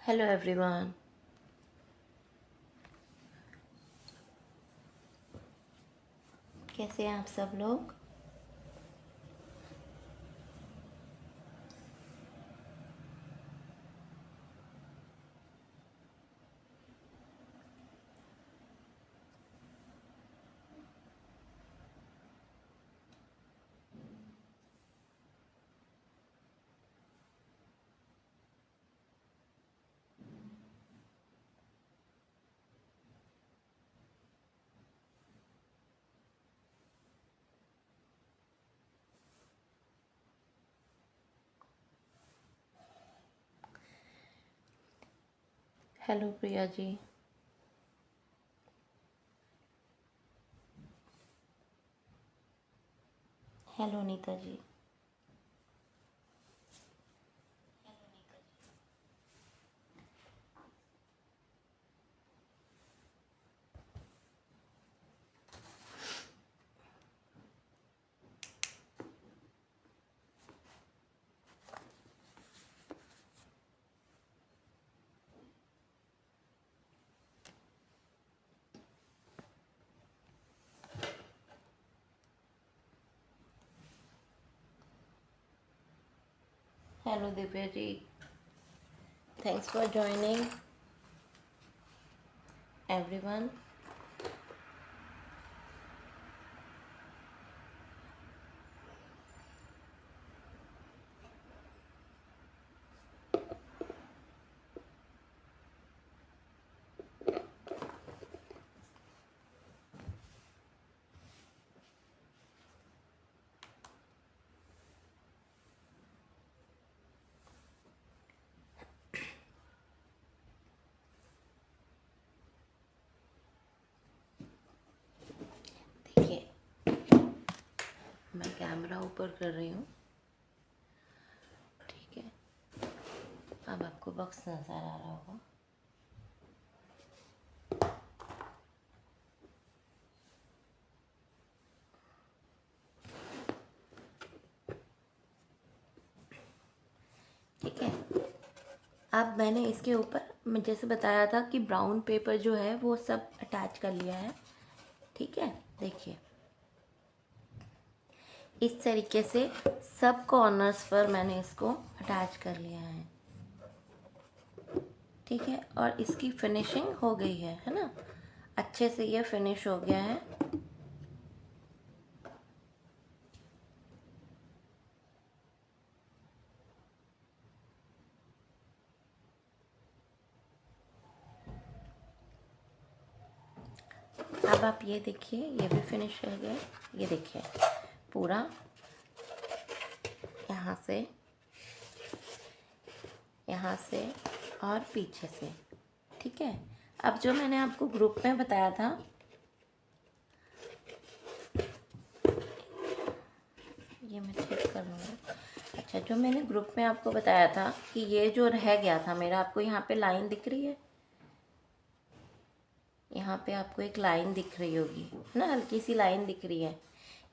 Hello everyone. कैसे हैं आप सब लोग। Hello Priya ji. Hello Neeta ji. Hello Divya ji. Thanks for joining everyone. देखिए, मैं कैमरा ऊपर कर रही हूँ। ठीक है, अब आपको बॉक्स नज़र आ रहा होगा। ठीक है, अब मैंने इसके ऊपर मैं जैसे बताया था कि ब्राउन पेपर जो है वो सब अटैच कर लिया है। ठीक है, देखिए इस तरीके से सब कॉर्नर्स पर मैंने इसको अटैच कर लिया है। ठीक है, और इसकी फिनिशिंग हो गई है ना। अच्छे से ये फिनिश हो गया है। अब आप ये देखिए, ये भी फिनिश हो गया। ये देखिए पूरा यहाँ से और पीछे से। ठीक है, अब जो मैंने आपको ग्रुप में बताया था, ये मैं ठीक कर लूँगा। अच्छा, जो मैंने ग्रुप में आपको बताया था कि ये जो रह गया था मेरा, आपको यहाँ पे लाइन दिख रही है, यहाँ पे आपको एक लाइन दिख रही होगी ना, हल्की सी लाइन दिख रही है।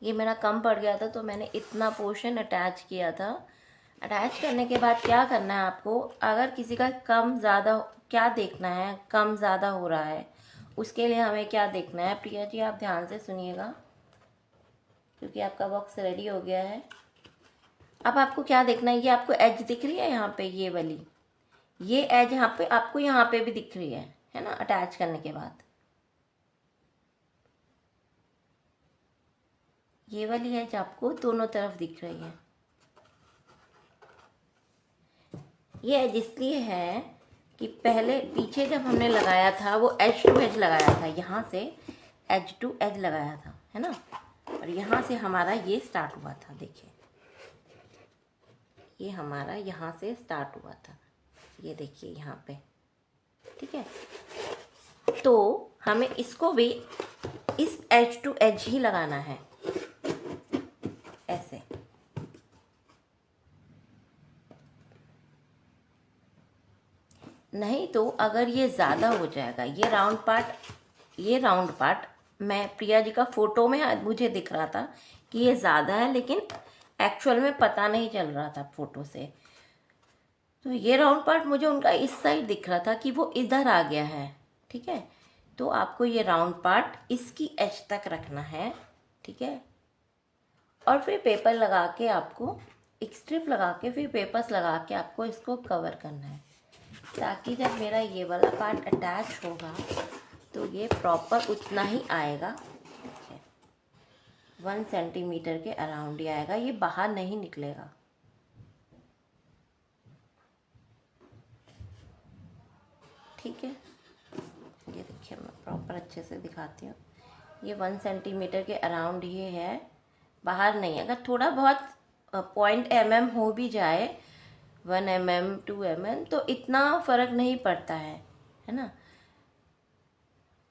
ये मेरा कम पड़ गया था तो मैंने इतना पोर्शन अटैच किया था। अटैच करने के बाद क्या करना है आपको, अगर किसी का कम ज़्यादा क्या देखना है, कम ज़्यादा हो रहा है, उसके लिए हमें क्या देखना है। प्रिया जी आप ध्यान से सुनिएगा क्योंकि आपका बॉक्स रेडी हो गया है। अब आपको क्या देखना है, ये आपको एज दिख रही है यहाँ पे, ये वाली, ये एज यहाँ पे आपको यहाँ पे भी दिख रही है ना, अटैच करने के बाद ये वाली एज आपको दोनों तरफ दिख रही है। ये एज इसलिए है कि पहले पीछे जब हमने लगाया था वो एज टू एज लगाया था, यहाँ से एज टू एज लगाया था, है ना। और यहाँ से हमारा ये स्टार्ट हुआ था। देखिए ये हमारा यहाँ से स्टार्ट हुआ था, ये देखिए यहाँ पे। ठीक है, तो हमें इसको भी इस एज टू एज ही लगाना है, ऐसे। नहीं तो अगर ये ज़्यादा हो जाएगा, ये राउंड पार्ट मैं प्रिया जी का फ़ोटो में मुझे दिख रहा था कि ये ज़्यादा है, लेकिन एक्चुअल में पता नहीं चल रहा था फ़ोटो से। तो ये राउंड पार्ट मुझे उनका इस साइड दिख रहा था कि वो इधर आ गया है, ठीक है। तो आपको ये राउंड पार्ट इसकी एज तक रखना है, ठीक है। और फिर पेपर लगा के आपको एक स्ट्रिप लगा के फिर पेपर्स लगा के आपको इसको कवर करना है, ताकि जब मेरा ये वाला पार्ट अटैच होगा तो ये प्रॉपर उतना ही आएगा, ठीक है। 1 सेंटीमीटर के अराउंड ही आएगा, ये बाहर नहीं निकलेगा। ठीक है, ये देखिए मैं प्रॉपर अच्छे से दिखाती हूँ। ये 1 सेंटीमीटर के अराउंड ये है, बाहर नहीं। अगर थोड़ा बहुत 0.1 हो भी जाए, 1 mm 2 mm, तो इतना फ़र्क नहीं पड़ता है ना।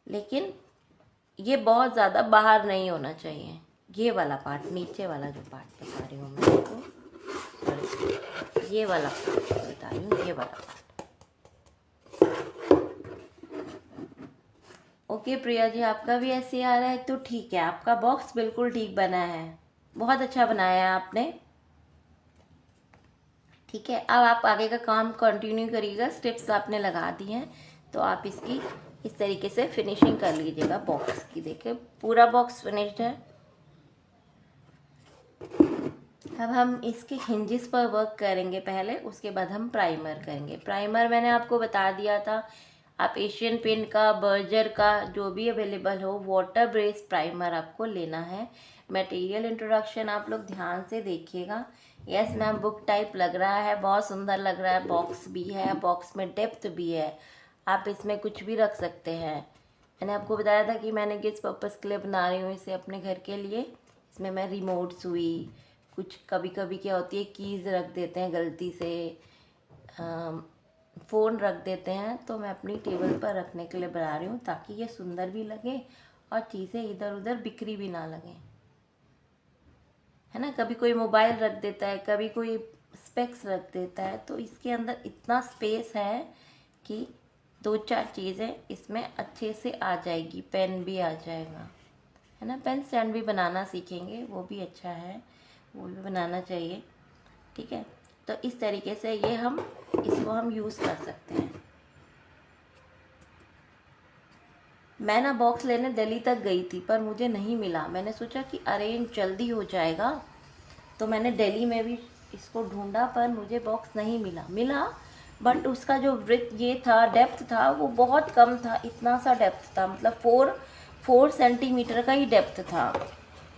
लेकिन ये बहुत ज़्यादा बाहर नहीं होना चाहिए। ये वाला पार्ट, नीचे वाला जो पार्ट बता रही हूँ मैं आपको, ये वाला पार्ट बता रही हूँ, ये वाला पार्ट। ओके प्रिया जी, आपका भी ऐसे आ रहा है तो ठीक है, आपका बॉक्स बिल्कुल ठीक बना है, बहुत अच्छा बनाया है आपने। ठीक है, अब आप आगे का काम कंटिन्यू करिएगा। स्टेप्स आपने लगा दी हैं तो आप इसकी इस तरीके से फिनिशिंग कर लीजिएगा बॉक्स की। देखिए पूरा बॉक्स फिनिश्ड है। अब हम इसके हिंजेस पर वर्क करेंगे पहले, उसके बाद हम प्राइमर करेंगे। प्राइमर मैंने आपको बता दिया था, आप एशियन पेंट का, बर्जर का, जो भी अवेलेबल हो, वाटर बेस्ड प्राइमर आपको लेना है। मटेरियल इंट्रोडक्शन आप लोग ध्यान से देखिएगा। यस मैम, बुक टाइप लग रहा है, बहुत सुंदर लग रहा है। बॉक्स भी है, बॉक्स में डेप्थ भी है, आप इसमें कुछ भी रख सकते हैं। मैंने आपको बताया था कि मैंने किस पर्पज़ के लिए बना रही हूँ इसे, अपने घर के लिए। इसमें मैं रिमोट सुई, कुछ कभी कभी क्या होती है कीज़ रख देते हैं गलती से, फ़ोन रख देते हैं, तो मैं अपनी टेबल पर रखने के लिए बना रही हूँ, ताकि ये सुंदर भी लगे और चीज़ें इधर उधर बिखरी भी ना लगें, है ना। कभी कोई मोबाइल रख देता है, कभी कोई स्पेक्स रख देता है, तो इसके अंदर इतना स्पेस है कि 2-4 चीज़ें इसमें अच्छे से आ जाएगी। पेन भी आ जाएगा, है ना। पेन स्टैंड भी बनाना सीखेंगे, वो भी अच्छा है, वो भी बनाना चाहिए। ठीक है, तो इस तरीके से ये इसको हम यूज़ कर सकते हैं। मैं ना बॉक्स लेने दिल्ली तक गई थी, पर मुझे नहीं मिला। मैंने सोचा कि अरेंज जल्दी हो जाएगा, तो मैंने दिल्ली में भी इसको ढूंढा, पर मुझे बॉक्स नहीं मिला। बट उसका जो ब्रेथ ये था, डेप्थ था, वो बहुत कम था। इतना सा डेप्थ था, मतलब 4 सेंटीमीटर का ही डेप्थ था,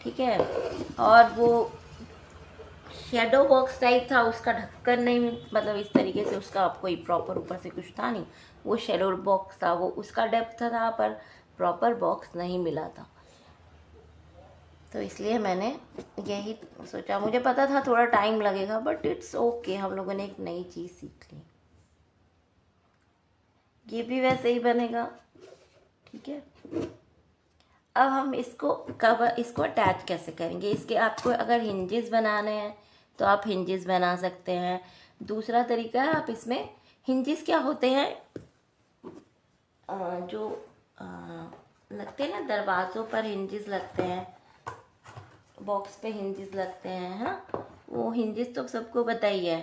ठीक है। और वो शेडो बॉक्स टाइप था, उसका ढक्कन नहीं, मतलब इस तरीके से उसका कोई प्रॉपर ऊपर से कुछ था नहीं, वो शेडो बॉक्स था, वो उसका डेप्थ था, पर प्रॉपर बॉक्स नहीं मिला था। तो इसलिए मैंने यही सोचा, मुझे पता था थोड़ा टाइम लगेगा, बट इट्स ओके, हम लोगों ने एक नई चीज़ सीख ली। ये भी वैसे ही बनेगा, ठीक है। अब हम इसको अटैच कैसे करेंगे। इसके आपको अगर हिंजेस बनाने हैं तो आप हिंजेस बना सकते हैं। दूसरा तरीका है, आप इसमें हिंजेस क्या होते हैं, जो लगते हैं ना दरवाज़ों पर हिंजेस लगते हैं, बॉक्स पे हिंजेस लगते हैं, है ना। वो हिंजेस तो सबको पता ही है।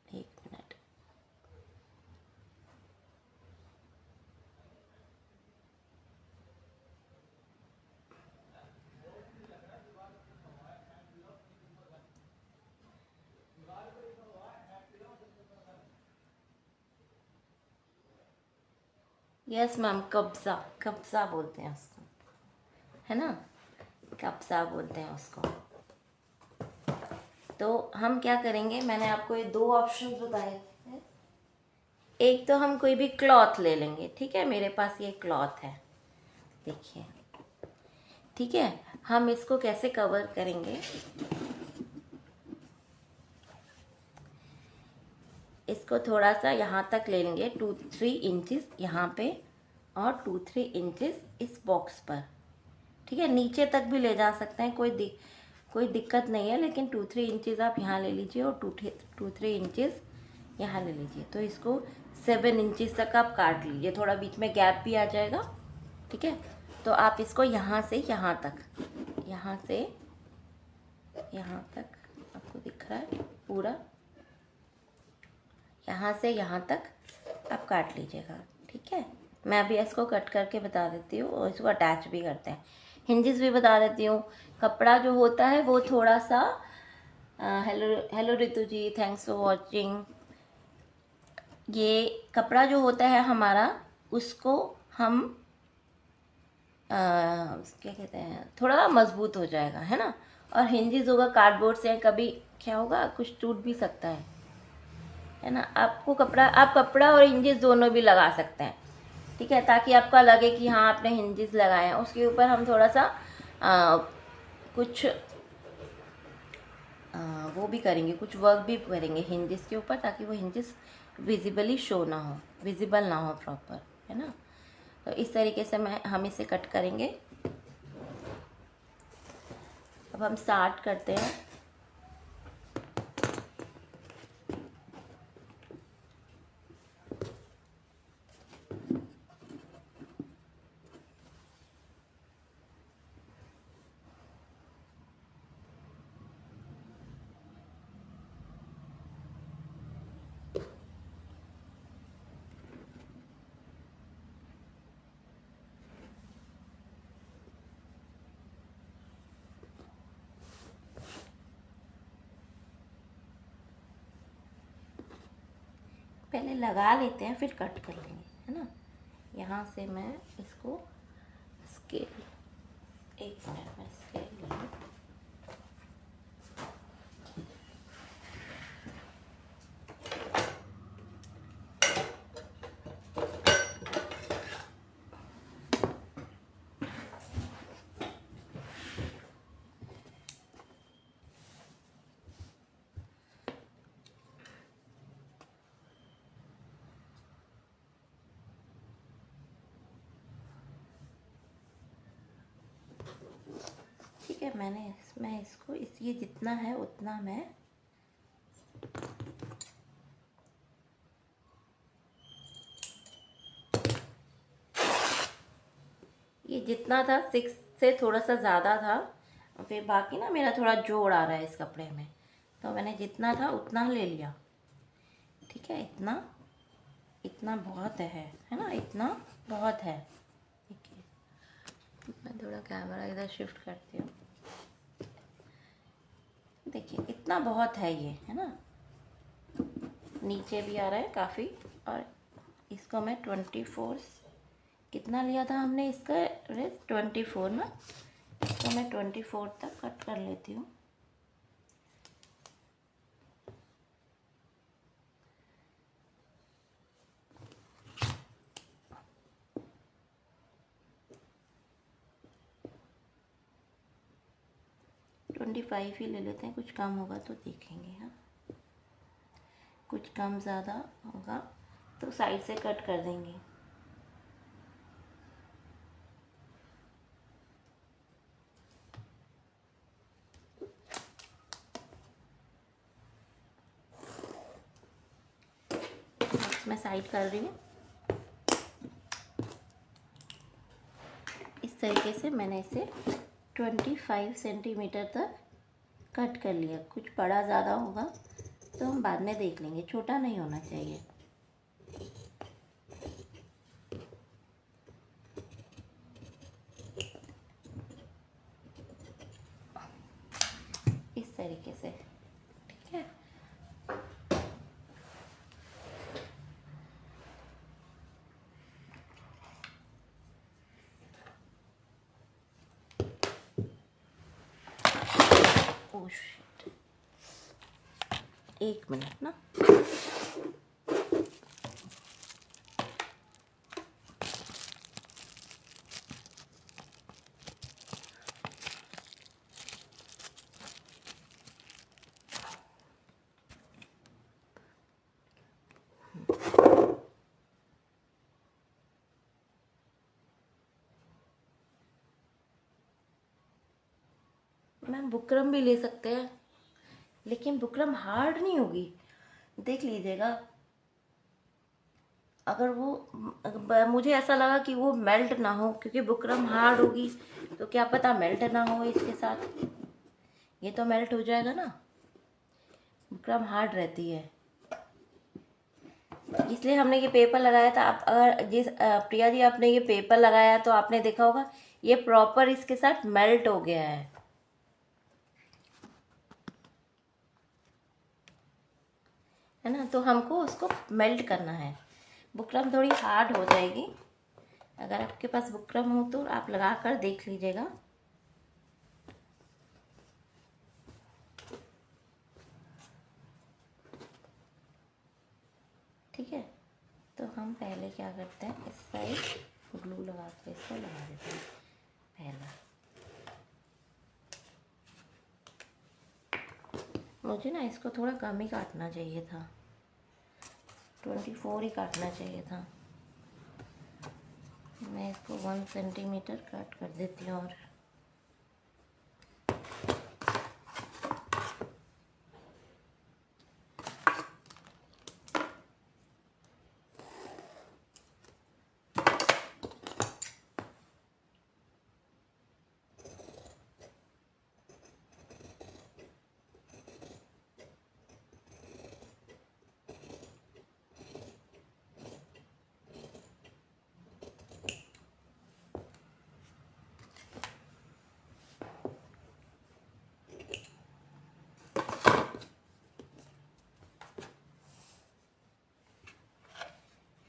एक मिनट, यस मैम, कब्जा बोलते हैं उसको, है ना, कब्जा बोलते हैं उसको। तो हम क्या करेंगे, मैंने आपको ये 2 ऑप्शन बताए थे। एक तो हम कोई भी क्लॉथ ले लेंगे, ठीक है, मेरे पास ये क्लॉथ है, देखिए, ठीक है। हम इसको कैसे कवर करेंगे, इसको थोड़ा सा यहाँ तक ले लेंगे, 2-3 इंचेस यहाँ पे और 2-3 इंचेस इस बॉक्स पर, ठीक है। नीचे तक भी ले जा सकते हैं, कोई दिक्कत नहीं है, लेकिन 2-3 इंचेस आप यहाँ ले लीजिए और 2-3 इंचेस यहाँ ले लीजिए। तो इसको 7 इंचेस तक आप काट लीजिए, थोड़ा बीच में गैप भी आ जाएगा, ठीक है। तो आप इसको यहाँ से यहाँ तक आपको दिख रहा है पूरा, यहाँ से यहाँ तक आप काट लीजिएगा, ठीक है। मैं अभी इसको कट करके बता देती हूँ और इसको अटैच भी करते हैं। हिंजेस भी बता देती हूँ। कपड़ा जो होता है वो थोड़ा सा hello Ritu ji, thanks for watching. ये कपड़ा जो होता है हमारा, उसको हम क्या कहते हैं, थोड़ा मजबूत हो जाएगा, है ना। और हिंजेस होगा कार्डबोर्ड से, कभी क्या होगा, कुछ टूट भी सकता है ना। आपको कपड़ा, आप कपड़ा और हिंजेस दोनों भी लगा सकते हैं, ठीक है, ताकि आपका लगे कि हाँ आपने हिंजेस लगाए हैं। उसके ऊपर हम थोड़ा सा कुछ वो भी करेंगे, कुछ वर्क भी करेंगे हिंजेस के ऊपर, ताकि वो हिंजेस विजिबली शो ना हो, विजिबल ना हो प्रॉपर, है ना। तो इस तरीके से हम इसे कट करेंगे। अब हम स्टार्ट करते हैं। पहले लगा लेते हैं, फिर कट कर लेंगे, है ना। यहाँ से मैं इसको स्केल, एक मिनट में स्केल ले लूँ। ठीक है, मैं इसको ये जितना है उतना मैं ये जितना था 6 से थोड़ा सा ज़्यादा था, फिर बाकी ना मेरा थोड़ा जोड़ आ रहा है इस कपड़े में, तो मैंने जितना था उतना ले लिया, ठीक है। इतना इतना बहुत है ना, इतना बहुत है। देखिए, मैं थोड़ा कैमरा इधर शिफ्ट करती हूँ। देखिए इतना बहुत है ये, है ना, नीचे भी आ रहा है काफ़ी। और इसको मैं 24, कितना लिया था हमने इसका रेट, 24 ना, तो मैं 24 तक कट कर लेती हूँ। ट्वेंटी 25 ही ले लेते हैं, कुछ कम होगा तो देखेंगे। हाँ, कुछ कम ज़्यादा होगा तो साइड से कट कर देंगे। मैं साइड कर रही हूँ। इस तरीके से मैंने इसे 25 सेंटीमीटर तक कट कर लिया। कुछ बड़ा ज़्यादा होगा तो हम बाद में देख लेंगे, छोटा नहीं होना चाहिए। इस तरीके से, ठीक है। ओह शिट, एक मिनट ना। मैम बुकरम भी ले सकते हैं, लेकिन बुकरम हार्ड नहीं होगी, देख लीजिएगा। अगर वो मुझे ऐसा लगा कि वो मेल्ट ना हो, क्योंकि बुकरम हार्ड होगी तो क्या पता मेल्ट ना हो इसके साथ। ये तो मेल्ट हो जाएगा ना, बुकरम हार्ड रहती है। इसलिए हमने ये पेपर लगाया था। आप अगर प्रिया जी आपने ये पेपर लगाया तो आपने देखा होगा ये प्रॉपर इसके साथ मेल्ट हो गया है ना। तो हमको उसको मेल्ट करना है। बुकरम थोड़ी हार्ड हो जाएगी। अगर आपके पास बुकरम हो तो आप लगा कर देख लीजिएगा। ठीक है, तो हम पहले क्या करते हैं, इस साइड ग्लू लगा के इसको लगा देते हैं पहला। मुझे ना इसको थोड़ा कम ही काटना चाहिए था, 24 ही काटना चाहिए था। मैं इसको 1 सेंटीमीटर कट कर देती हूँ। और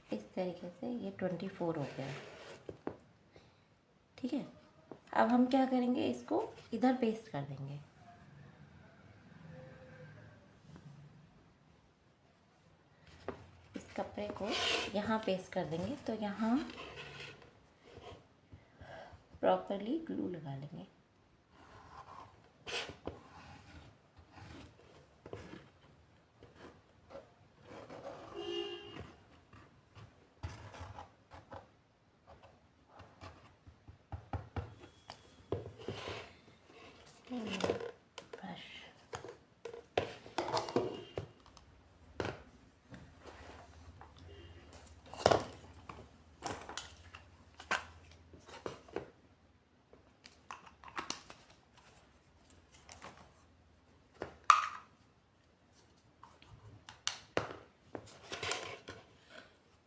इस तरीके से ये 24 हो गया। ठीक है, अब हम क्या करेंगे, इसको इधर पेस्ट कर देंगे। इस कपड़े को यहाँ पेस्ट कर देंगे तो यहाँ प्रॉपरली ग्लू लगा लेंगे। ब्रश,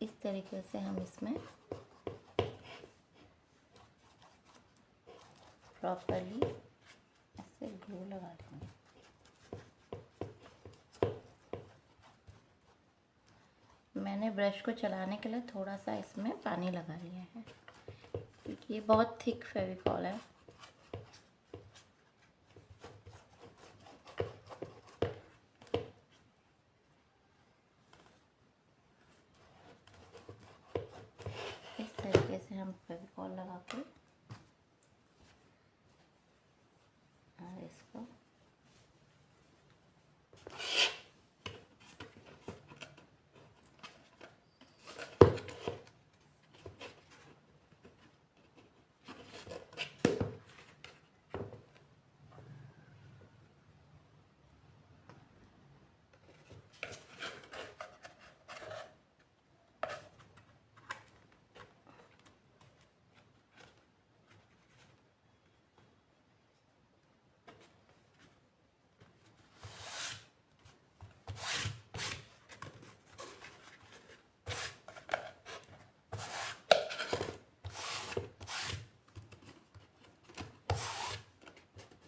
इस तरीके से हम इसमें प्रॉपरली ऐसे ग्लू लगा देंगे। मैंने ब्रश को चलाने के लिए थोड़ा सा इसमें पानी लगा लिया है क्योंकि ये बहुत थिक फेविकॉल है। इस तरीके से हम फेविकॉल लगा के और इसको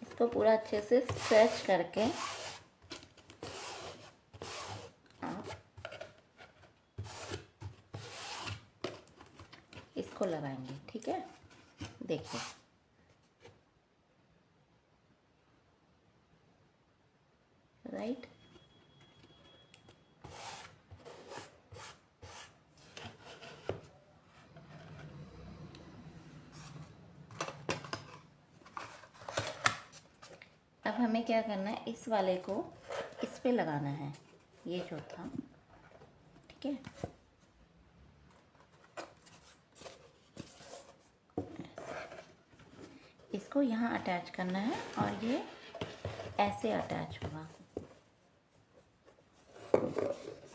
इसको पूरा अच्छे से स्ट्रेच करके आप इसको लगाएंगे। ठीक है, देखिए राइट। अब हमें क्या करना है, इस वाले को इस पे लगाना है, ये जो था। ठीक है, इसको यहाँ अटैच करना है और ये ऐसे अटैच होगा।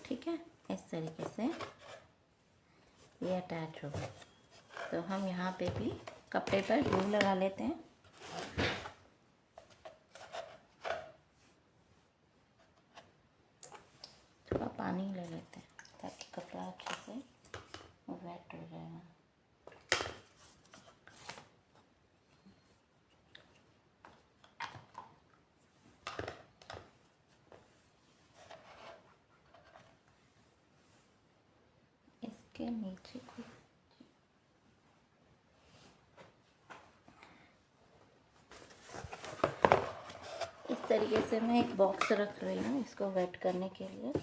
ठीक है, इस तरीके से ये अटैच होगा। तो हम यहाँ पे भी कपड़े पर ग्लू लगा लेते हैं। थोड़ा पानी ले लेते हैं ताकि कपड़ा अच्छे से वेट हो जाएगा। इसके नीचे को इस तरीके से मैं एक बॉक्स रख रही हूँ इसको वेट करने के लिए।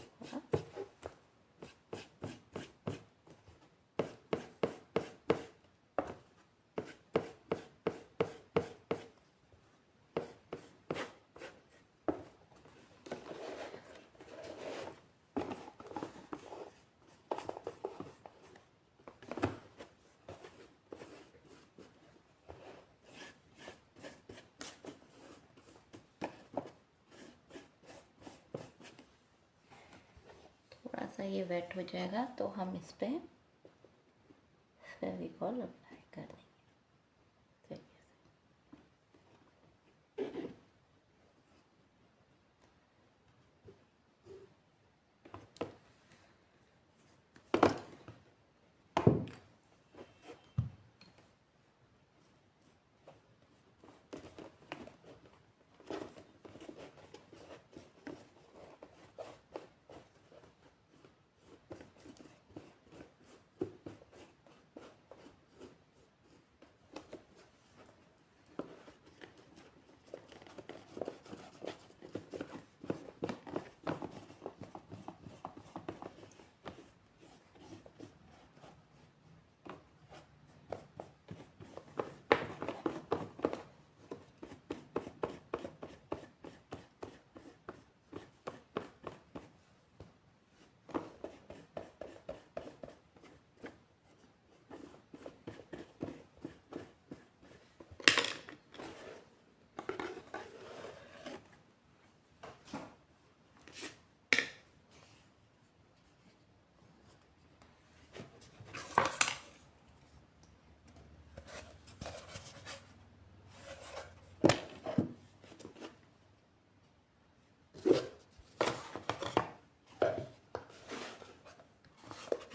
थोड़ा सा ये वेट हो जाएगा तो हम इस पे फेविकॉल अप्लाई कर देंगे।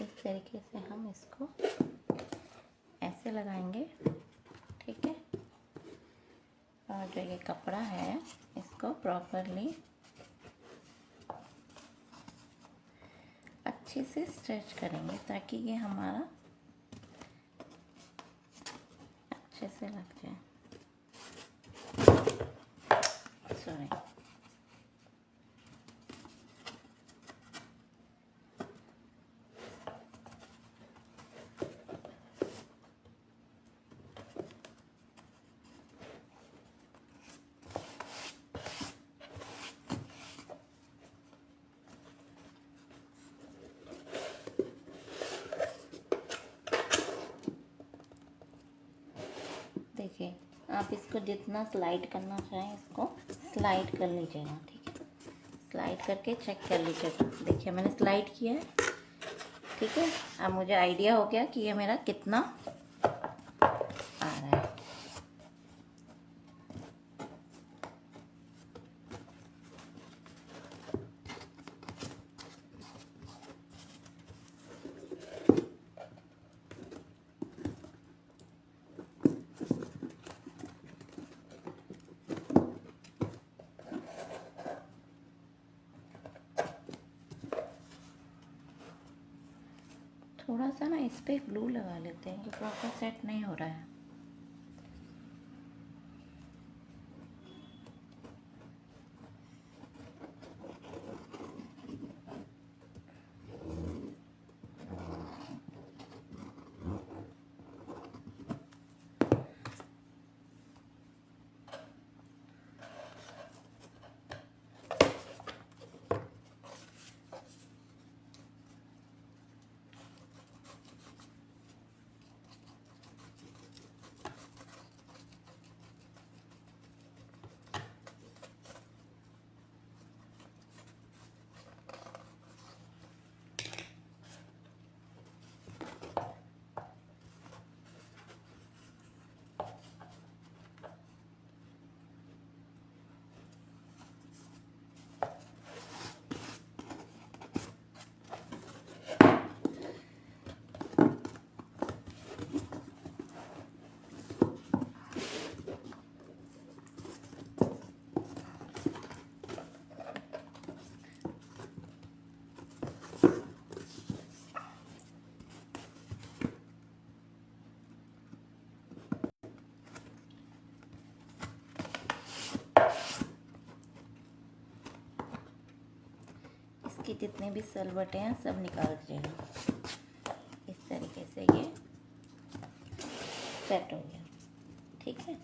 इस तरीके से हम इसको ऐसे लगाएंगे, ठीक है। और जो ये कपड़ा है इसको प्रॉपरली अच्छे से स्ट्रेच करेंगे ताकि ये हमारा अच्छे से लग जाए। सॉरी, देखिए आप इसको जितना स्लाइड करना चाहें इसको स्लाइड कर लीजिएगा, ठीक है। स्लाइड करके चेक कर लीजिएगा। देखिए मैंने स्लाइड किया है, ठीक है। अब मुझे आइडिया हो गया कि ये मेरा कितना आ रहा है। थोड़ा सा ना इस पे ग्लू लगा लेते हैं, ये प्रॉपर सेट नहीं हो रहा है। इसकी जितने भी सलवटें हैं सब निकाल दीजिएगा। इस तरीके से ये सेट हो गया, ठीक है।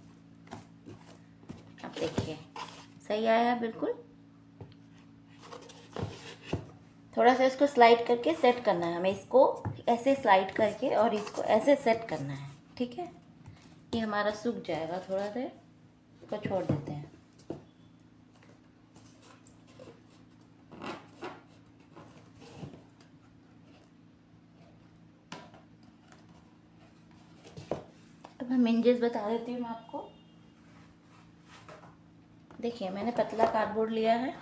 अब देखिए सही आया बिल्कुल। थोड़ा सा इसको स्लाइड करके सेट करना है हमें, इसको ऐसे स्लाइड करके और इसको ऐसे सेट करना है, ठीक है। ये हमारा सूख जाएगा, थोड़ा देर इसको छोड़ देते हैं। अब हम इंजेस बता देती हूँ मैं आपको। देखिए मैंने पतला कार्डबोर्ड लिया है,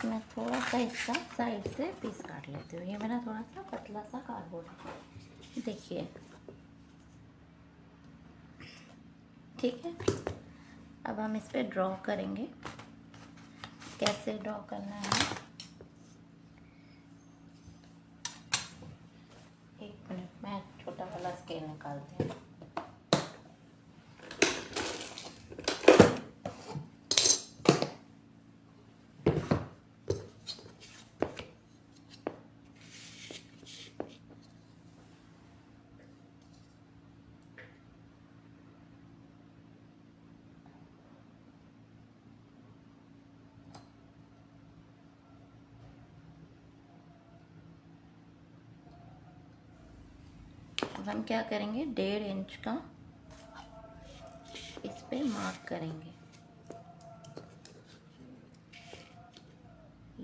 मैं थोड़ा सा इसका साइड से पीस काट लेती हूँ। ये मेरा थोड़ा सा पतला सा कार्डबोर्ड है, देखिए, ठीक है। अब हम इस पे ड्रॉ करेंगे, कैसे ड्रॉ करना है। एक मिनट, मैं छोटा वाला स्केल निकालती हूँ। अब हम क्या करेंगे, 1.5 इंच का इस पे मार्क करेंगे।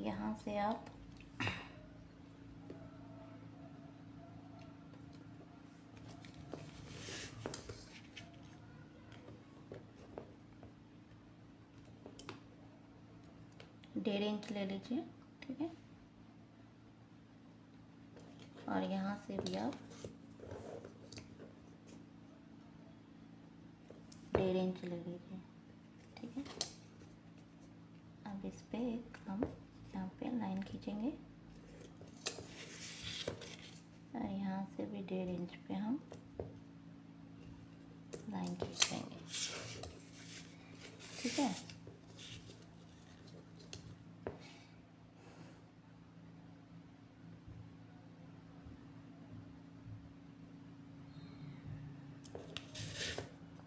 यहाँ से आप डेढ़ इंच ले लीजिए, ठीक है। और यहाँ से भी आप 1.5 इंच ले लीजिए, ठीक है। अब इस पे एक हम यहाँ पे लाइन खींचेंगे और यहाँ से भी 1.5 इंच पे हम लाइन खींचेंगे, ठीक है।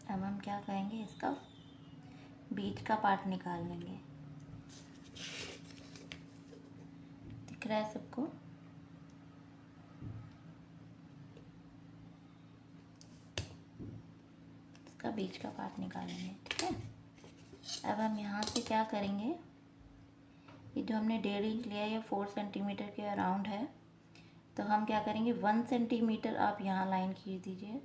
अब हम क्या करेंगे, इसका बीच का पार्ट निकाल लेंगे। दिख रहा है सबको? इसका बीच का पार्ट निकालेंगे, ठीक है। अब हम यहाँ से क्या करेंगे, ये जो हमने 1.5 इंच लिया है ये 4 सेंटीमीटर के अराउंड है, तो हम क्या करेंगे 1 सेंटीमीटर आप यहाँ लाइन खींच दीजिए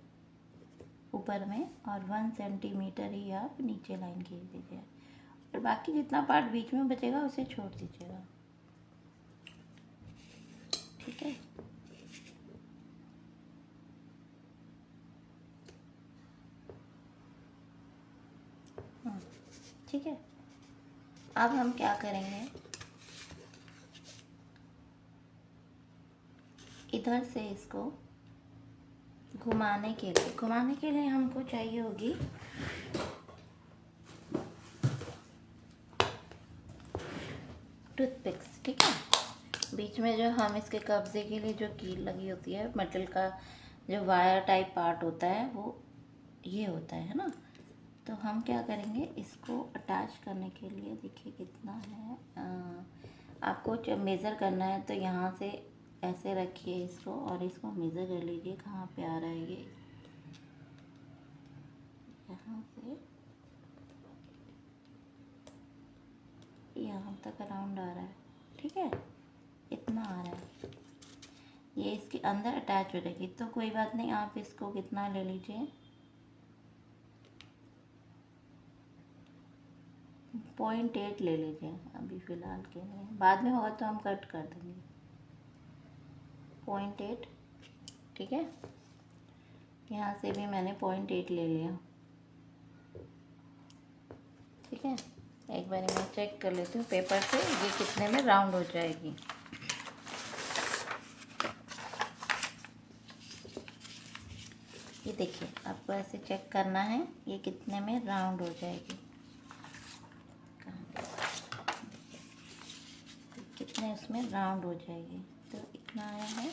ऊपर में, और 1 सेंटीमीटर ही आप नीचे लाइन खींच दीजिए, और बाकी जितना पार्ट बीच में बचेगा उसे छोड़ दीजिएगा, ठीक है। ठीक है। अब हम क्या करेंगे, इधर से इसको घुमाने के लिए हमको चाहिए होगी टूथपिक्स, ठीक है। बीच में जो हम इसके कब्जे के लिए जो कील लगी होती है, मेटल का जो वायर टाइप पार्ट होता है वो ये होता है ना। तो हम क्या करेंगे, इसको अटैच करने के लिए, देखिए कितना है, आपको जब मेज़र करना है तो यहाँ से ऐसे रखिए इसको और इसको मेज़र कर लीजिए कहाँ पे आ रहा है ये, यहाँ से यहाँ तक अराउंड आ रहा है, ठीक है। इतना आ रहा है, ये इसके अंदर अटैच हो जाएगी, तो कोई बात नहीं, आप इसको कितना ले लीजिए, 0.8 ले लीजिए अभी फ़िलहाल के लिए, बाद में होगा तो हम कट कर देंगे। 0.8, ठीक है। यहाँ से भी मैंने 0.8 ले लिया। ठीक है, एक बार मैं चेक कर लेती हूँ पेपर से ये कितने में राउंड हो जाएगी। ये देखिए, आपको ऐसे चेक करना है ये कितने में राउंड हो जाएगी। कितने उसमें राउंड हो जाएगी, तो इतना आया है।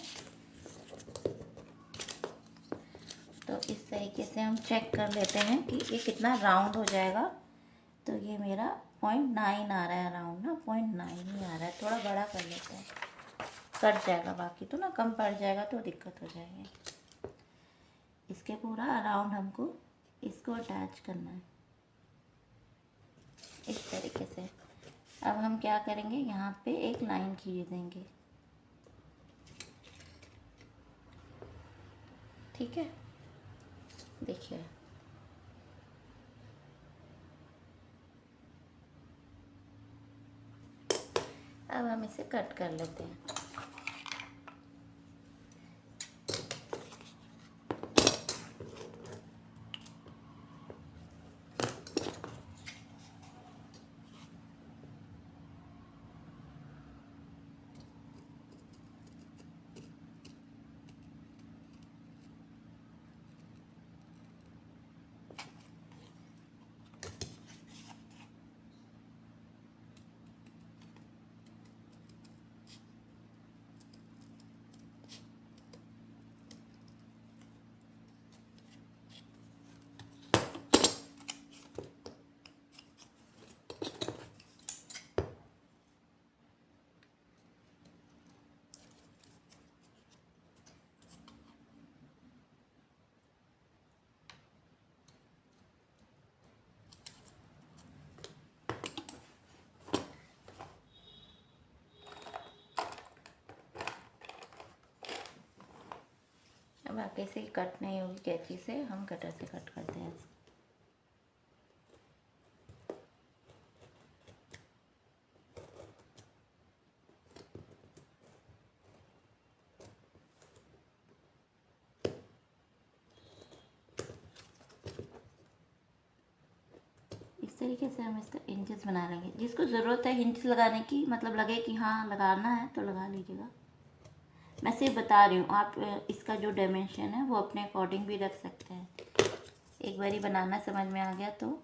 तो इस तरीके से हम चेक कर लेते हैं कि ये कितना राउंड हो जाएगा। तो ये मेरा 0.9 आ रहा है राउंड ना, 0.9 ही आ रहा है। थोड़ा बड़ा कर लेते हैं, कट जाएगा, बाकी तो ना कम पड़ जाएगा तो दिक्कत हो जाएगी। इसके पूरा अराउंड हमको इसको अटैच करना है इस तरीके से। अब हम क्या करेंगे, यहाँ पे एक लाइन खींच देंगे, ठीक है। देखिए अब हम इसे कट कर लेते हैं। अब आगे से कट नहीं होगी कैंची से, हम कटर से कट करते हैं। इस तरीके से हम इसका इंचेस बना लेंगे। जिसको ज़रूरत है इंच लगाने की, मतलब लगे कि हाँ लगाना है तो लगा लीजिएगा। मैं सिर्फ बता रही हूँ, आप इसका जो डायमेंशन है वो अपने अकॉर्डिंग भी रख सकते हैं। एक बारी बनाना समझ में आ गया तो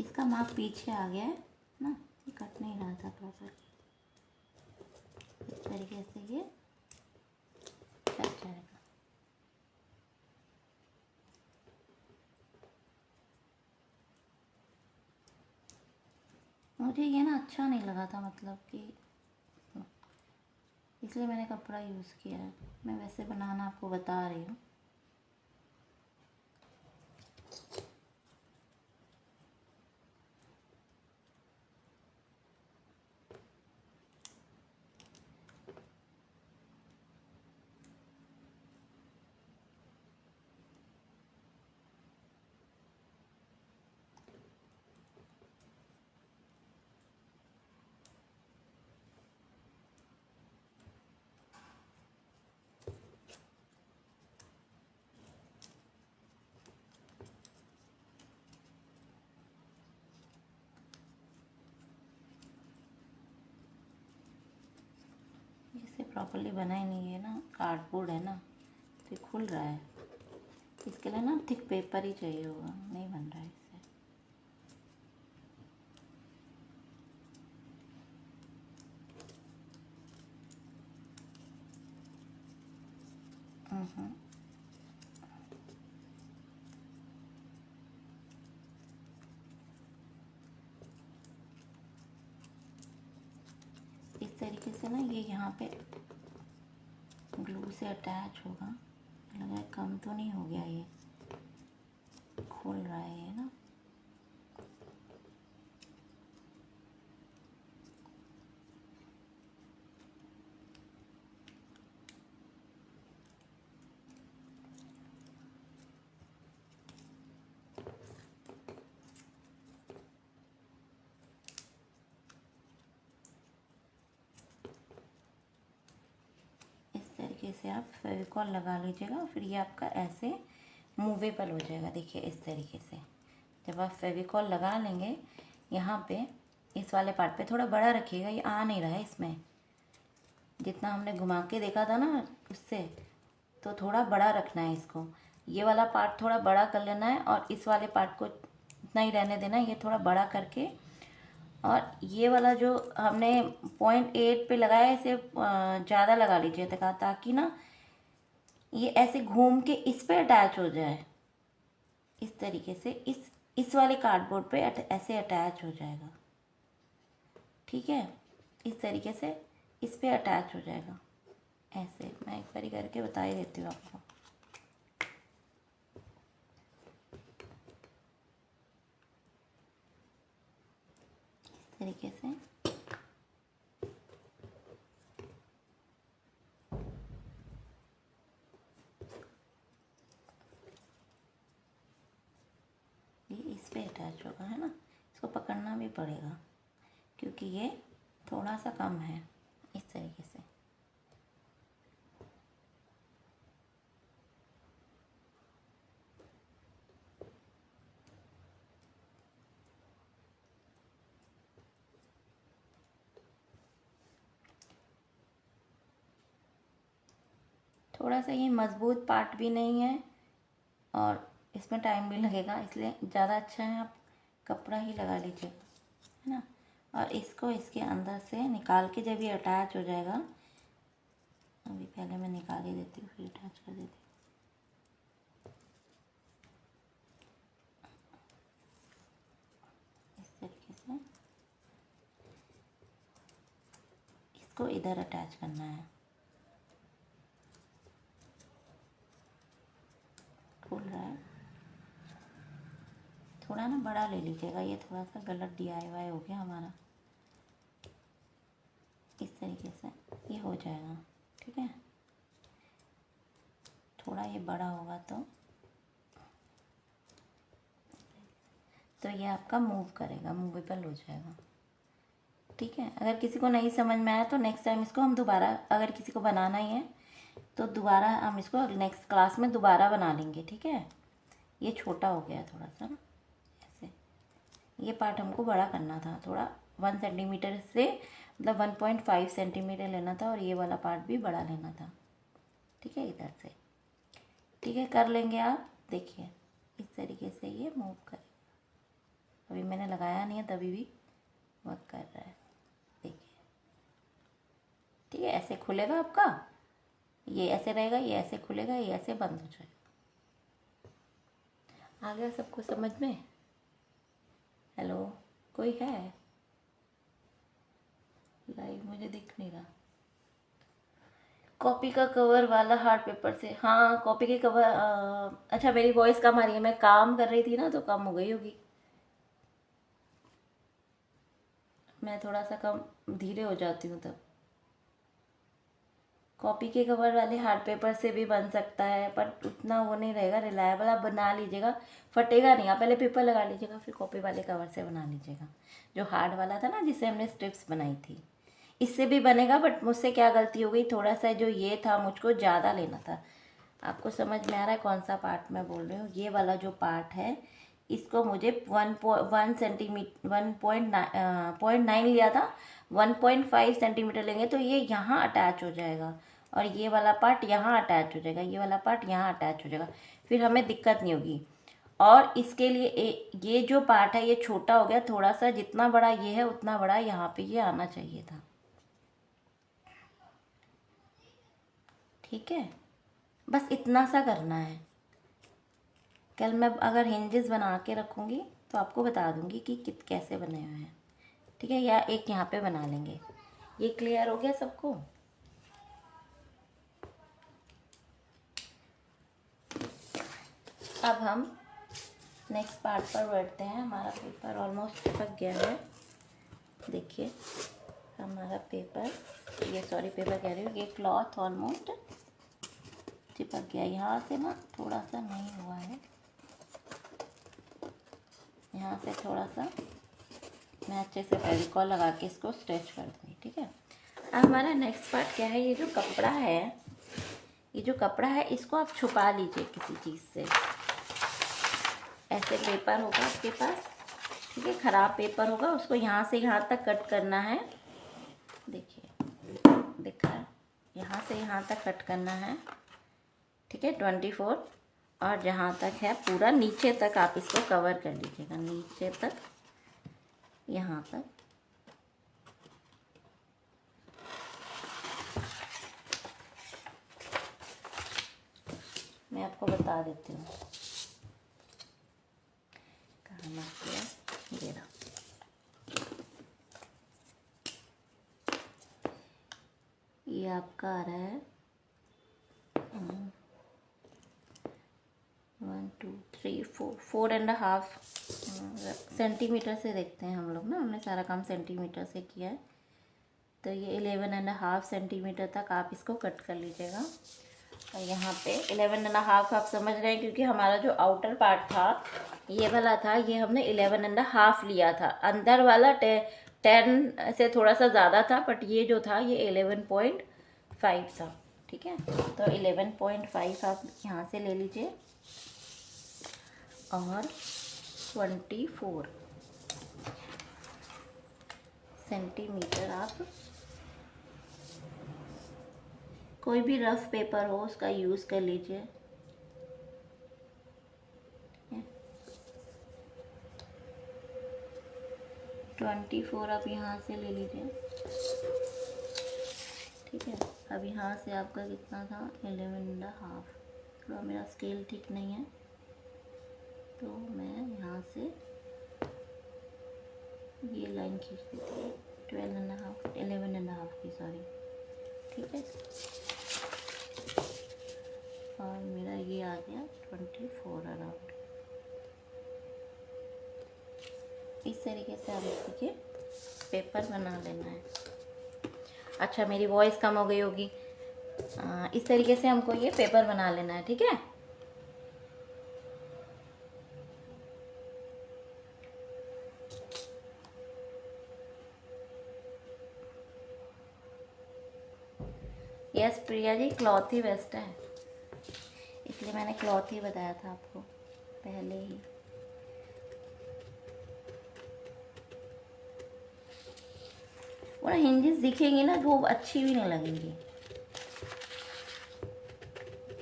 इसका माप पीछे आ गया है ना, ये कट नहीं रहा था प्रॉपर। इस तरीके से ये कट जाएगा। मुझे ये ना अच्छा नहीं लगा था, मतलब कि इसलिए मैंने कपड़ा यूज़ किया है। मैं वैसे बनाना आपको बता रही हूँ। इसे प्रॉपरली बना ही नहीं है ना, कार्डबोर्ड है ना, तो ये खुल रहा है। इसके लिए ना थिक पेपर ही चाहिए होगा, नहीं बन रहा है इससे। इस तरीके से ना ये यहाँ पे ग्लू से अटैच होगा। लगा है कम तो नहीं हो गया, ये खुल रहा है ये ना। से आप फेविकॉल लगा लीजिएगा, फिर ये आपका ऐसे मूवेबल हो जाएगा। देखिए इस तरीके से जब आप फेविकॉल लगा लेंगे, यहाँ पे इस वाले पार्ट पे थोड़ा बड़ा रखिएगा, ये आ नहीं रहा है इसमें, जितना हमने घुमा के देखा था ना उससे, तो थोड़ा बड़ा रखना है इसको। ये वाला पार्ट थोड़ा बड़ा कर लेना है और इस वाले पार्ट को इतना ही रहने देना है, ये थोड़ा बड़ा करके। और ये वाला जो हमने 0.8 पे लगाया है, इसे ज़्यादा लगा लीजिए ताकि ना ये ऐसे घूम के इस पे अटैच हो जाए। इस तरीके से इस वाले कार्डबोर्ड पे ऐसे अटैच हो जाएगा। ठीक है, इस तरीके से इस पे अटैच हो जाएगा। ऐसे मैं एक बारी करके बता ही देती हूँ आपको। इस तरीके से ये इस पे अटैच होगा, है ना। इसको पकड़ना भी पड़ेगा क्योंकि ये थोड़ा सा कम है। इस तरीके से थोड़ा सा ये मज़बूत पार्ट भी नहीं है और इसमें टाइम भी लगेगा, इसलिए ज़्यादा अच्छा है आप कपड़ा ही लगा लीजिएगा, है ना। और इसको इसके अंदर से निकाल के जब ये अटैच हो जाएगा, अभी पहले मैं निकाल ही देती हूँ फिर अटैच कर देती हूँ। इस तरीके से इसको इधर अटैच करना है। खुल रहा है, थोड़ा ना बड़ा ले लीजिएगा, ये थोड़ा सा गलत DIY हो गया हमारा। इस तरीके से ये हो जाएगा, ठीक है। थोड़ा ये बड़ा होगा तो ये आपका मूव करेगा, मूवेबल हो जाएगा। ठीक है, अगर किसी को नहीं समझ में आया तो नेक्स्ट टाइम इसको हम दोबारा, अगर किसी को बनाना ही है तो दोबारा हम इसको नेक्स्ट क्लास में दोबारा बना लेंगे। ठीक है, ये छोटा हो गया थोड़ा सा ना, ऐसे ये पार्ट हमको बड़ा करना था थोड़ा, 1 सेंटीमीटर से मतलब 1.5 सेंटीमीटर लेना था और ये वाला पार्ट भी बड़ा लेना था। ठीक है, इधर से। ठीक है, कर लेंगे आप। देखिए इस तरीके से ये मूव करेगा। अभी मैंने लगाया नहीं है तभी भी वर्क कर रहा है, देखिए। ठीक है, ऐसे खुलेगा आपका, ये ऐसे रहेगा, ये ऐसे खुलेगा, ये ऐसे बंद हो जाएगा। आ गया सबको समझ में? हेलो, कोई है लाइव? मुझे दिख नहीं रहा। कॉपी का कवर वाला हार्ड पेपर से, हाँ कॉपी के कवर। अच्छा, मेरी वॉइस कम आ रही है, मैं काम कर रही थी ना तो कम हो गई होगी। मैं थोड़ा सा कम धीरे हो जाती हूँ तब। कॉपी के कवर वाले हार्ड पेपर से भी बन सकता है, पर उतना वो नहीं रहेगा रिलायबल। आप बना लीजिएगा, फटेगा नहीं। आप पहले पेपर लगा लीजिएगा, फिर कॉपी वाले कवर से बना लीजिएगा। जो हार्ड वाला था ना, जिससे हमने स्ट्रिप्स बनाई थी, इससे भी बनेगा। बट मुझसे क्या गलती हो गई, थोड़ा सा जो ये था मुझको ज़्यादा लेना था। आपको समझ में आ रहा है कौन सा पार्ट मैं बोल रही हूँ? ये वाला जो पार्ट है, इसको मुझे 1 सेंटीमीटर 1.9 लिया था, 1.5 सेंटीमीटर लेंगे तो ये यहाँ अटैच हो जाएगा और ये वाला पार्ट यहाँ अटैच हो जाएगा, ये वाला पार्ट यहाँ अटैच हो जाएगा, फिर हमें दिक्कत नहीं होगी। और इसके लिए ये जो पार्ट है ये छोटा हो गया थोड़ा सा, जितना बड़ा ये है उतना बड़ा यहाँ पे ये आना चाहिए था। ठीक है, बस इतना सा करना है। कल मैं अगर हिंजेस बना के रखूँगी तो आपको बता दूँगी कि कैसे बने हुए हैं। ठीक है, या एक यहाँ पे बना लेंगे। ये क्लियर हो गया सबको? अब हम नेक्स्ट पार्ट पर बैठते हैं। हमारा पेपर ऑलमोस्ट चिपक गया है। देखिए हमारा पेपर, ये सॉरी पेपर कह रही हूँ, ये क्लॉथ ऑलमोस्ट चिपक गया। यहाँ से ना थोड़ा सा नहीं हुआ है, यहाँ से थोड़ा सा मैं अच्छे से फेविकॉल लगा के इसको स्ट्रेच कर दूँगी। ठीक है, अब हमारा नेक्स्ट पार्ट क्या है? ये जो कपड़ा है ये जो कपड़ा है इसको आप छुपा लीजिए किसी चीज़ से। ऐसे पेपर होगा आपके पास, ठीक है, ख़राब पेपर होगा, उसको यहाँ से यहाँ तक कट करना है। देखिए, दिख रहा है, यहाँ से यहाँ तक कट करना है, ठीक है, 24। और जहाँ तक है पूरा नीचे तक आप इसको कवर कर लीजिएगा, नीचे तक, यहाँ तक। मैं आपको बता देती हूँ कहाँ मत किया, ये रहा। ये आपका आ रहा है 1 2 3 4 4.5 सेंटीमीटर से देखते हैं हम लोग ना, हमने सारा काम सेंटीमीटर से किया है। तो ये 11.5 सेंटीमीटर तक आप इसको कट कर लीजिएगा। और यहाँ पे 11.5 आप समझ रहे हैं, क्योंकि हमारा जो आउटर पार्ट था ये वाला था, ये हमने 11.5 लिया था। अंदर वाला 10 से थोड़ा सा ज़्यादा था, बट ये जो था ये 11.5 था, ठीक है। तो 11.5 आप यहाँ से ले लीजिए और 24 सेंटीमीटर आप कोई भी रफ पेपर हो उसका यूज़ कर लीजिए। 24 आप यहाँ से ले लीजिए, ठीक है। अब यहाँ से आपका कितना था, 11.5। थोड़ा मेरा स्केल ठीक नहीं है, तो मैं यहाँ से ये लाइन खींच देती हूँ, 12.5 11.5 की, सॉरी, ठीक है। और मेरा ये आ गया 24 अराउंड। इस तरीके से आप देखिए पेपर बना लेना है। अच्छा, मेरी वॉइस कम हो गई होगी। इस तरीके से हमको ये पेपर बना लेना है, ठीक है। यस प्रिया जी, क्लॉथ ही बेस्ट है, इसलिए मैंने क्लॉथ ही बताया था आपको पहले ही। वो ना हिंजेस दिखेंगी ना, वो अच्छी भी नहीं लगेंगी।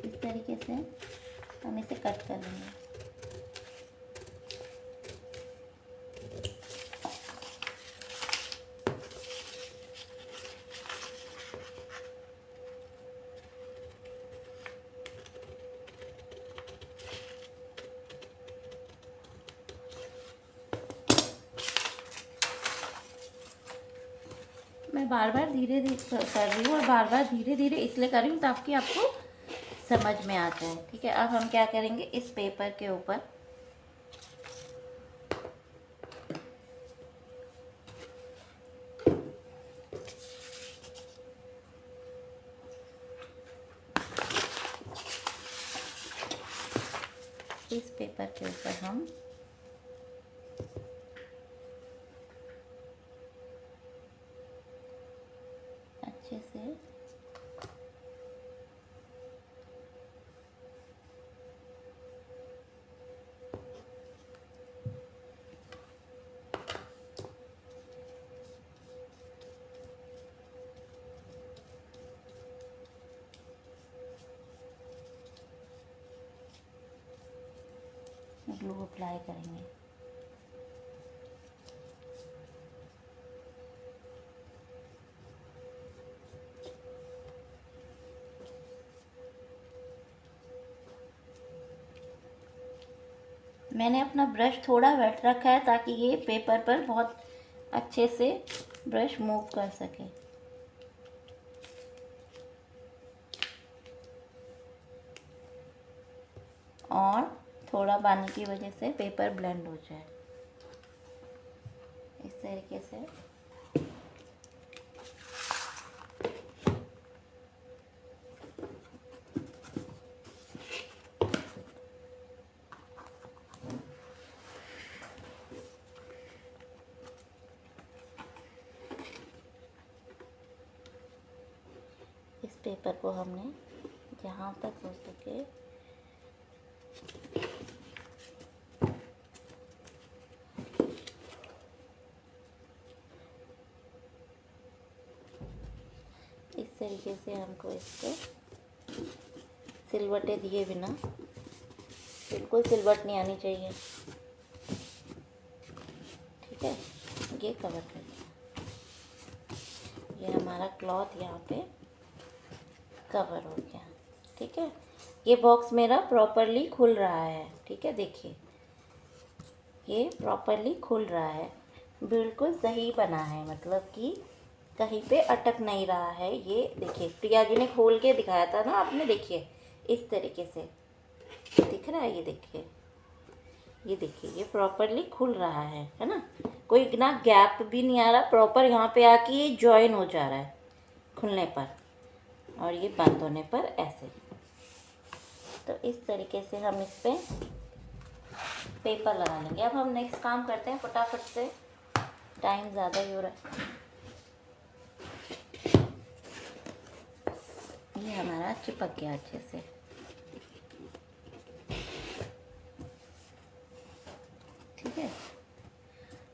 इस तरीके से हम इसे कट कर लेंगे। मैं बार बार धीरे धीरे कर रही हूँ, और बार बार धीरे धीरे इसलिए कर रही हूँ ताकि आपको समझ में आ जाए, ठीक है। अब हम क्या करेंगे, इस पेपर के ऊपर हम अच्छे से ग्लू अप्लाई करेंगे। मैंने अपना ब्रश थोड़ा वेट रखा है ताकि ये पेपर पर बहुत अच्छे से ब्रश मूव कर सके। और थोड़ा पानी की वजह से पेपर ब्लेंड हो जाए, इस तरीके से। इस पेपर को हमने जहाँ तक हो सके इस तरीके से हमको इसको सिलवटें दिए बिना, बिल्कुल सिलवट नहीं आनी चाहिए, ठीक है। ये कवर कर दिया, ये हमारा क्लॉथ यहाँ पे कवर हो गया, ठीक है। ये बॉक्स मेरा प्रॉपरली खुल रहा है, ठीक है। देखिए ये प्रॉपरली खुल रहा है, बिल्कुल सही बना है, मतलब कि कहीं पे अटक नहीं रहा है। ये देखिए प्रिया जी ने खोल के दिखाया था ना आपने, देखिए इस तरीके से दिख रहा है। ये देखिए ये प्रॉपरली खुल रहा है ना, कोई ना गैप भी नहीं आ रहा, प्रॉपर यहाँ पे आके ये जॉइन हो जा रहा है खुलने पर, और ये बंद होने पर ऐसे। तो इस तरीके से हम इस पे पेपर लगा लेंगे। अब हम नेक्स्ट काम करते हैं फटाफट से, टाइम ज़्यादा ही हो रहा है। ये हमारा चिपक गया अच्छे से, ठीक है।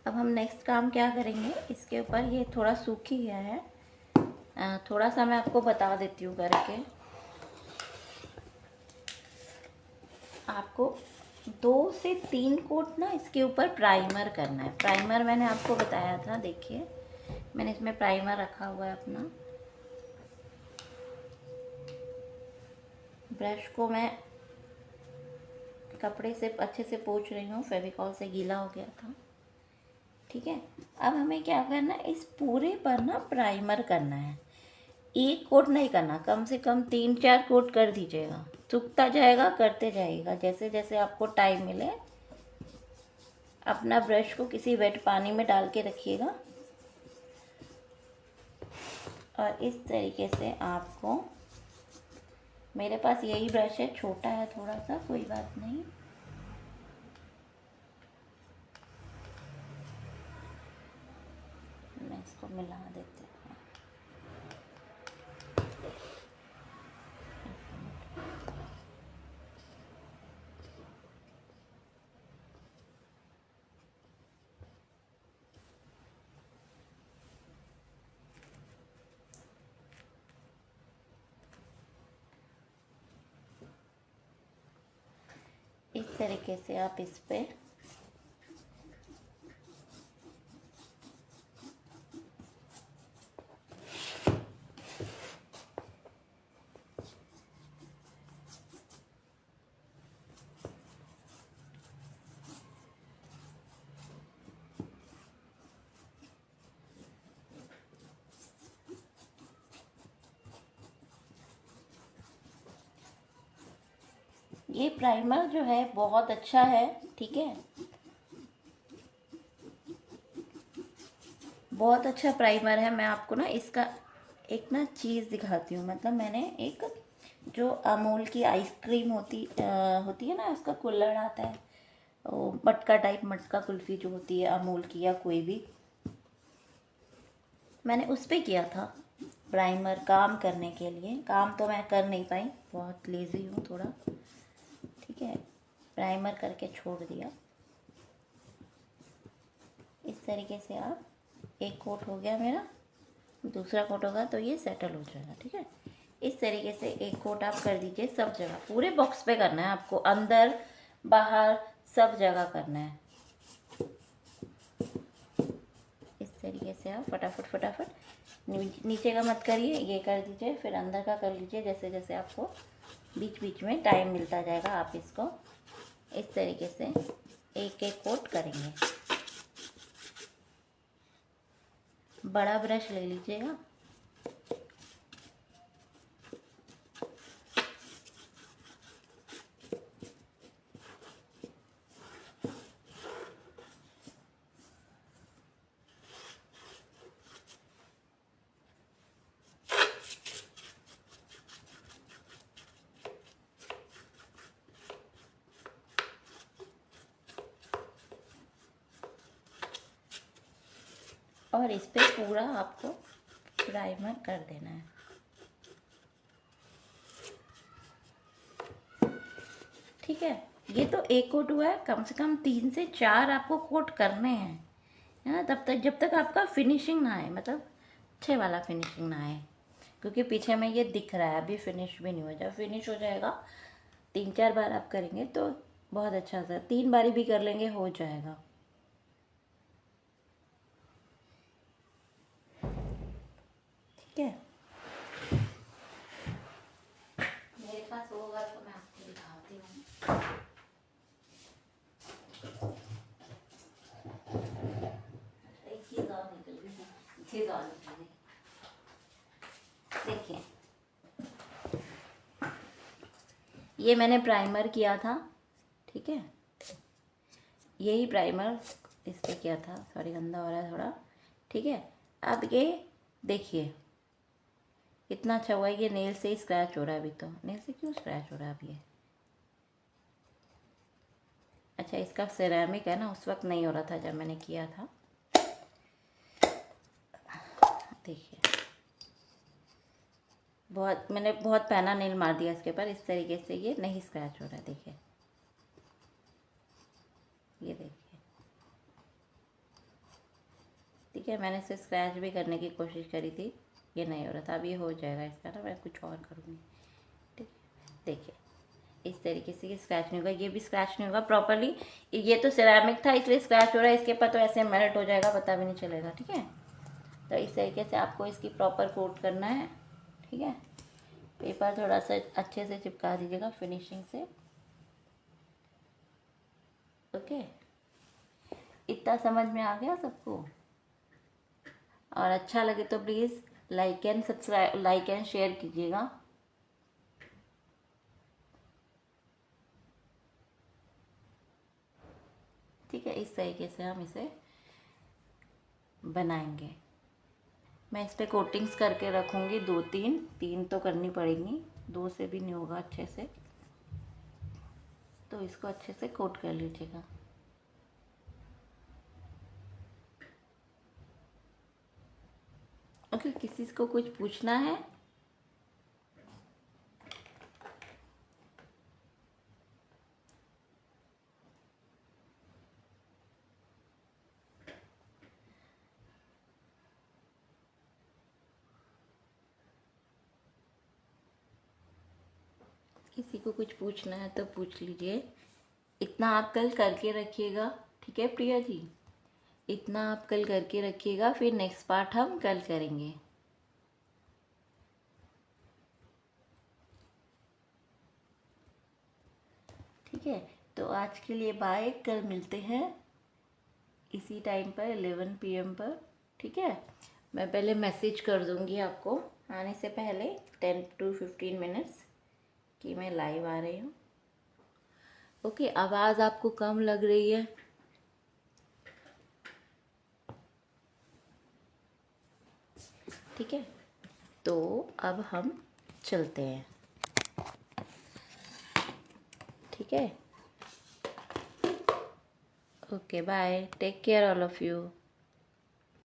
अब हम नेक्स्ट काम क्या करेंगे, इसके ऊपर ये थोड़ा सूख ही गया है, थोड़ा सा मैं आपको बता देती हूँ करके। आपको 2 से 3 कोट ना इसके ऊपर प्राइमर करना है। प्राइमर मैंने आपको बताया था, देखिए मैंने इसमें प्राइमर रखा हुआ है अपना। ब्रश को मैं कपड़े से अच्छे से पोंछ रही हूँ, फेविकॉल से गीला हो गया था, ठीक है। अब हमें क्या करना है, इस पूरे पर ना प्राइमर करना है। एक कोट नहीं करना, कम से कम 3-4 कोट कर दीजिएगा, सूखता जाएगा, करते जाइएगा जैसे जैसे आपको टाइम मिले। अपना ब्रश को किसी वेट पानी में डाल के रखिएगा, और इस तरीके से आपको, मेरे पास यही ब्रश है, छोटा है थोड़ा सा, कोई बात नहीं। मैं इसको मिला देती हूँ। इस तरीके से आप इस पे ये प्राइमर जो है बहुत अच्छा है, ठीक है, बहुत अच्छा प्राइमर है। मैं आपको ना इसका एक ना चीज़ दिखाती हूँ, मतलब मैंने एक जो अमूल की आइसक्रीम होती है ना, उसका कुल्हड़ आता है, वो मटका टाइप, मटका कुल्फ़ी जो होती है अमूल की या कोई भी, मैंने उस पर किया था प्राइमर काम करने के लिए। काम तो मैं कर नहीं पाई, बहुत लेज़ी हूँ थोड़ा, ठीक है। प्राइमर करके छोड़ दिया। इस तरीके से आप, एक कोट हो गया मेरा, दूसरा कोट होगा तो ये सेटल हो जाएगा, ठीक है। इस तरीके से एक कोट आप कर दीजिए सब जगह, पूरे बॉक्स पे करना है आपको, अंदर बाहर सब जगह करना है। इस तरीके से आप फटाफट फटाफट, नीचे का मत करिए, ये कर दीजिए, फिर अंदर का कर लीजिए, जैसे जैसे आपको बीच बीच में टाइम मिलता जाएगा आप इसको इस तरीके से एक एक कोट करेंगे। बड़ा ब्रश ले लीजिएगा, और इस पे पूरा आपको प्राइमर कर देना है। ठीक है। ये तो एक कोट हुआ है, कम से कम 3 से 4 आपको कोट करने हैं, है ना, तब तक जब तक आपका फिनिशिंग ना आए, मतलब अच्छे वाला फिनिशिंग ना आए, क्योंकि पीछे में ये दिख रहा है अभी फिनिश भी नहीं हुआ। जब फिनिश हो जाएगा 3-4 बार आप करेंगे तो बहुत अच्छा सा, 3 बारी भी कर लेंगे हो जाएगा। ठीक है, मेरे पास होगा तो मैं आपको दिखाती हूँ। एक चीज़ और निकल गई, चीज़ और निकल गई। देखिए, ये मैंने प्राइमर किया था, ठीक है, यही प्राइमर इस पर किया था। सॉरी, गंदा हो रहा है थोड़ा, ठीक है। अब ये देखिए इतना अच्छा हुआ है। ये नेल से ही स्क्रैच हो रहा है अभी, तो नेल से क्यों स्क्रैच हो रहा है अब ये? अच्छा, इसका सिरेमिक है ना, उस वक्त नहीं हो रहा था जब मैंने किया था। देखिए, मैंने बहुत पैना नेल मार दिया इसके ऊपर, इस तरीके से ये नहीं स्क्रैच हो रहा है। देखिए, ये देखिए, ठीक है। मैंने इसे स्क्रैच भी करने की कोशिश करी थी, ये नहीं हो रहा था। अब ये हो जाएगा इसका ना, मैं कुछ और करूँगी, ठीक है। देखिए, इस तरीके से ये स्क्रैच नहीं होगा, ये भी स्क्रैच नहीं होगा प्रॉपरली। ये तो सिरेमिक था इसलिए स्क्रैच हो रहा है, इसके ऊपर तो ऐसे मेल्ट हो जाएगा, पता भी नहीं चलेगा, ठीक है। तो इस तरीके से आपको इसकी प्रॉपर कोट करना है, ठीक है। पेपर थोड़ा सा अच्छे से चिपका दीजिएगा फिनिशिंग से, ओके। इतना समझ में आ गया सबको? और अच्छा लगे तो please like and subscribe, like and share कीजिएगा। ठीक है, इस तरीके से हम इसे बनाएंगे। मैं इस पर कोटिंग्स करके रखूँगी 2-3, 3 तो करनी पड़ेगी, 2 से भी नहीं होगा अच्छे से, तो इसको अच्छे से कोट कर लीजिएगा। ओके, किसी को कुछ पूछना है? किसी को कुछ पूछना है तो पूछ लीजिए। इतना आप कल करके रखिएगा, ठीक है प्रिया जी, इतना आप कल करके रखिएगा, फिर नेक्स्ट पार्ट हम कल करेंगे। ठीक है, तो आज के लिए बाय, कल मिलते हैं इसी टाइम पर 11 PM पर, ठीक है। मैं पहले मैसेज कर दूंगी आपको आने से पहले 10 to 15 मिनट्स कि मैं लाइव आ रही हूँ। ओके, आवाज़ आपको कम लग रही है? ठीक है, तो अब हम चलते हैं, ठीक है। Okay, bye, take care all of you.